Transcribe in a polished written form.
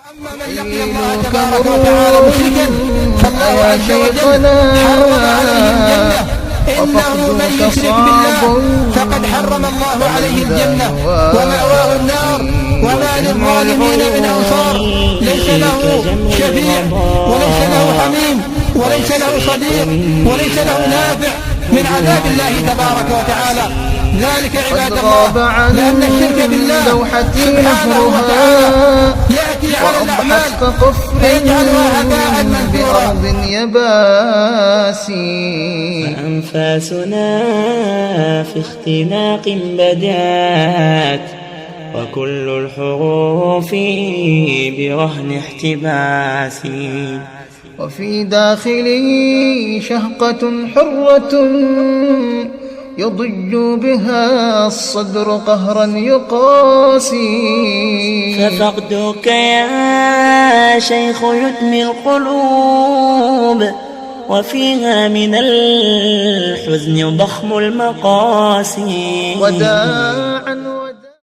أما من لقي الله تبارك وتعالى مشركا فالله عز وجل حرم عليه الجنة. إنه من يشرك بالله فقد حرم الله عليه الجنة ومأواه النار وما للظالمين من أنصار. ليس له شفيع وليس له حميم وليس له صديق وليس له نافع من عذاب الله تبارك وتعالى. ذلك عباد الله لأن الشرك بالله سبحانه وتعالى يأتي على الأعمال فيجعلها هباء منثورا. فأنفاسنا في اختناق بدات وكل الحروف برهن احتباس وفي داخلي شهقة حرة يضج بها الصدر قهرا يقاسي. ففقدك يا شيخ يدمي القلوب وفيها من الحزن ضخم المقاسي. وداعا